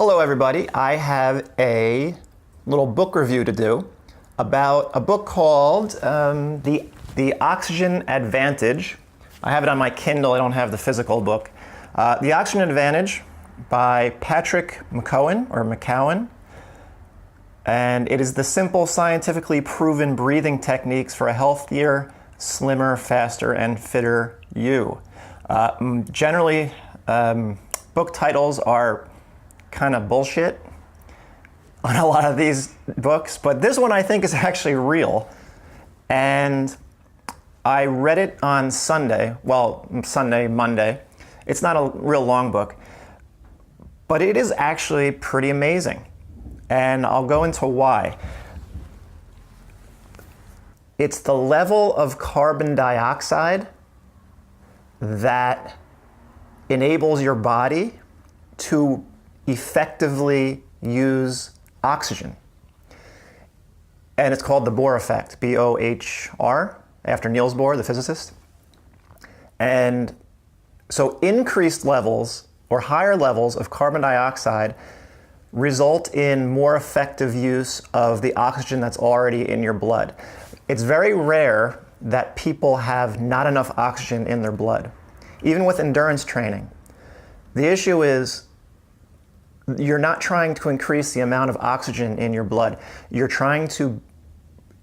Hello everybody, I have a little book review to do about a book called The Oxygen Advantage. I have it on my Kindle, I don't have the physical book. The Oxygen Advantage by Patrick McKeown, and it is the simple, scientifically proven breathing techniques for a healthier, slimmer, faster, and fitter you. Generally, book titles are kind of bullshit on a lot of these books, but this one I think is actually real. And I read it on Monday. It's not a real long book, but it is actually pretty amazing. And I'll go into why. It's the level of carbon dioxide that enables your body to effectively use oxygen. And it's called the Bohr Effect, B-O-H-R, after Niels Bohr, the physicist. And so increased levels or higher levels of carbon dioxide result in more effective use of the oxygen that's already in your blood. It's very rare that people have not enough oxygen in their blood, even with endurance training. The issue is you're not trying to increase the amount of oxygen in your blood. You're trying to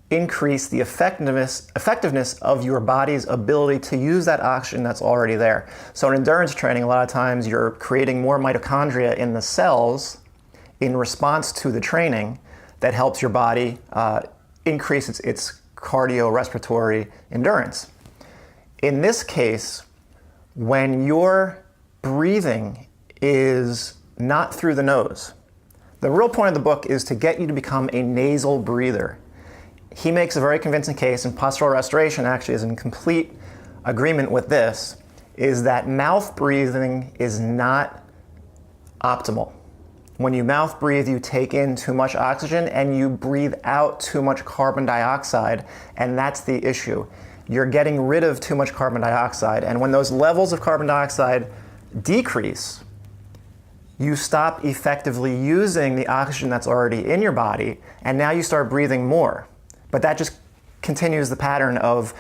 increase the effectiveness of your body's ability to use that oxygen that's already there. So in endurance training, a lot of times you're creating more mitochondria in the cells in response to the training that helps your body increase its cardiorespiratory endurance. In this case, when your breathing is not through the nose, the real point of the book is to get you to become a nasal breather. He makes a very convincing case, and Postural Restoration actually is in complete agreement with this, is that mouth breathing is not optimal. When you mouth breathe, you take in too much oxygen and you breathe out too much carbon dioxide, and that's the issue. You're getting rid of too much carbon dioxide, and when those levels of carbon dioxide decrease, you stop effectively using the oxygen that's already in your body, and now you start breathing more. But that just continues the pattern of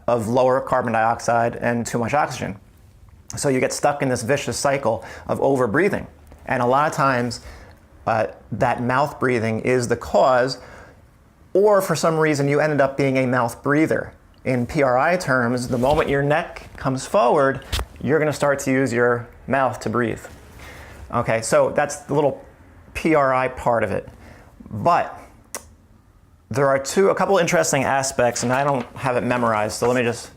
lower carbon dioxide and too much oxygen. So you get stuck in this vicious cycle of over-breathing. And a lot of times, that mouth breathing is the cause, or for some reason you ended up being a mouth breather. In PRI terms, the moment your neck comes forward, you're going to start to use your mouth to breathe. Okay, so that's the little PRI part of it. But there are a couple interesting aspects, and I don't have it memorized, so let me just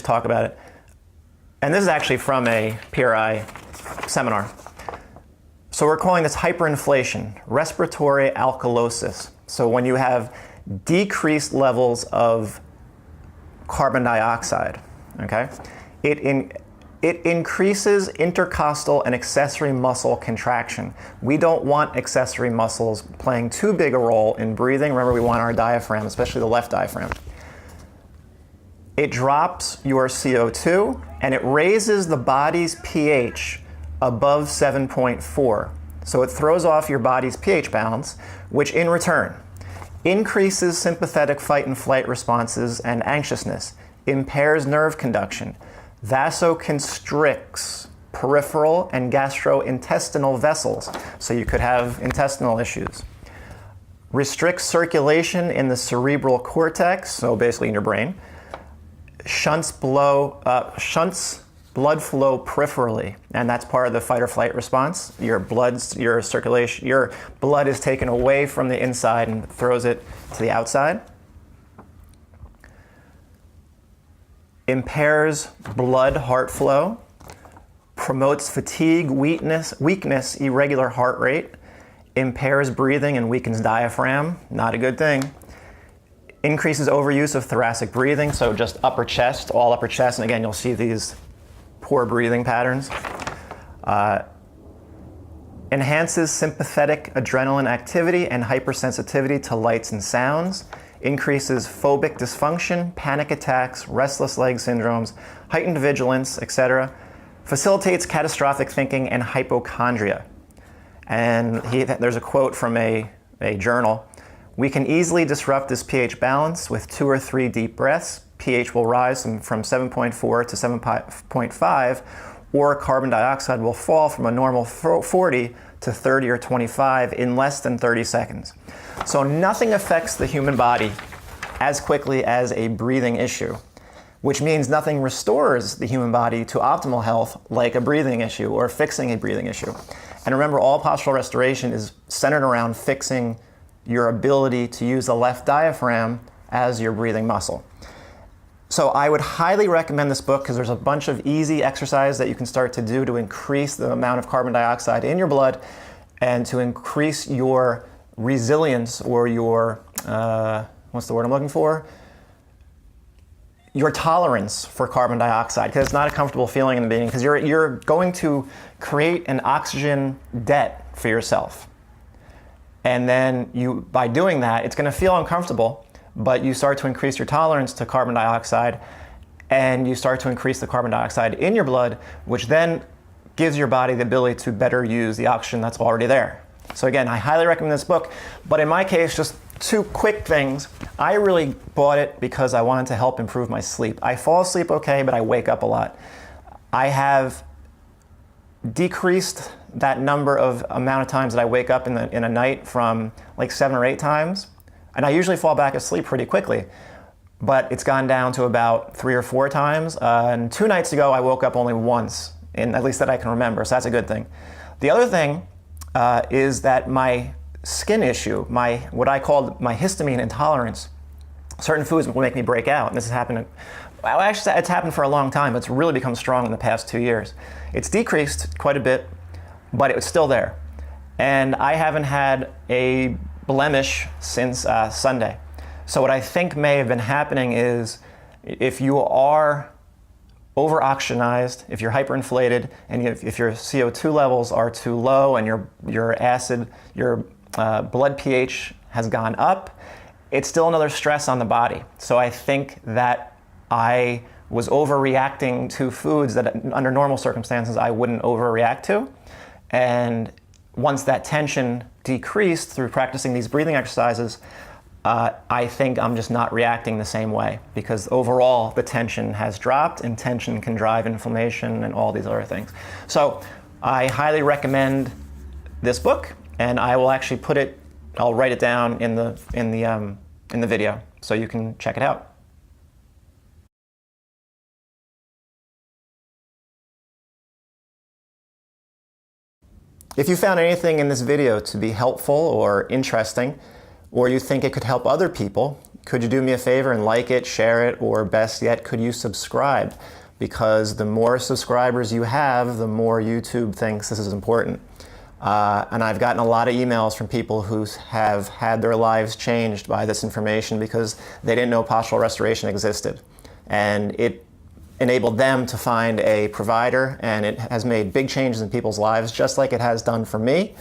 talk about it. And this is actually from a PRI seminar. So we're calling this hyperinflation, respiratory alkalosis. So when you have decreased levels of carbon dioxide, okay, it increases intercostal and accessory muscle contraction. We don't want accessory muscles playing too big a role in breathing. Remember, we want our diaphragm, especially the left diaphragm. It drops your CO2 and it raises the body's pH above 7.4. So it throws off your body's pH balance, which in return increases sympathetic fight and flight responses and anxiousness, impairs nerve conduction, vasoconstricts peripheral and gastrointestinal vessels, so you could have intestinal issues, restricts circulation in the cerebral cortex, so basically in your brain, shunts blood flow peripherally, and that's part of the fight or flight response. Your blood is taken away from the inside and throws it to the outside. Impairs blood-heart flow, promotes fatigue, weakness, irregular heart rate, impairs breathing and weakens diaphragm, not a good thing. Increases overuse of thoracic breathing, so just upper chest, all upper chest, and again you'll see these poor breathing patterns. Enhances sympathetic adrenaline activity and hypersensitivity to lights and sounds. Increases phobic dysfunction, panic attacks, restless leg syndromes, heightened vigilance, etc. Facilitates catastrophic thinking and hypochondria. And there's a quote from a journal. "We can easily disrupt this pH balance with 2 or 3 deep breaths. pH will rise from 7.4 to 7.5, or carbon dioxide will fall from a normal 40 to 30 or 25 in less than 30 seconds. So nothing affects the human body as quickly as a breathing issue, which means nothing restores the human body to optimal health like a breathing issue or fixing a breathing issue. And remember, all postural restoration is centered around fixing your ability to use the left diaphragm as your breathing muscle. So I would highly recommend this book because there's a bunch of easy exercises that you can start to do to increase the amount of carbon dioxide in your blood and to increase your resilience, or your, what's the word I'm looking for? Your tolerance for carbon dioxide, because it's not a comfortable feeling in the beginning, because you're going to create an oxygen debt for yourself. And then by doing that, it's going to feel uncomfortable, but you start to increase your tolerance to carbon dioxide, and you start to increase the carbon dioxide in your blood, which then gives your body the ability to better use the oxygen that's already there. So again, I highly recommend this book, but in my case, just 2 quick things. I really bought it because I wanted to help improve my sleep. I fall asleep okay, but I wake up a lot. I have decreased that amount of times that I wake up in a night from like 7 or 8 times. And I usually fall back asleep pretty quickly, but it's gone down to about 3 or 4 times. And 2 nights ago, I woke up only once, at least that I can remember, so that's a good thing. The other thing is that my skin issue, what I call my histamine intolerance, certain foods will make me break out. And this has happened, well, actually it's happened for a long time, but it's really become strong in the past 2 years. It's decreased quite a bit, but it was still there. And I haven't had a blemish since Sunday. So what I think may have been happening is, if you are over-oxygenized, if you're hyperinflated, and if your CO2 levels are too low and your blood pH has gone up, it's still another stress on the body. So I think that I was overreacting to foods that under normal circumstances I wouldn't overreact to. And once that tension decreased through practicing these breathing exercises, I think I'm just not reacting the same way, because overall the tension has dropped, and tension can drive inflammation and all these other things. So I highly recommend this book, and I will actually I'll write it down in the video so you can check it out. If you found anything in this video to be helpful or interesting, or you think it could help other people, could you do me a favor and like it, share it, or best yet, could you subscribe? Because the more subscribers you have, the more YouTube thinks this is important. And I've gotten a lot of emails from people who have had their lives changed by this information because they didn't know postural restoration existed. And it enabled them to find a provider, and it has made big changes in people's lives, just like it has done for me.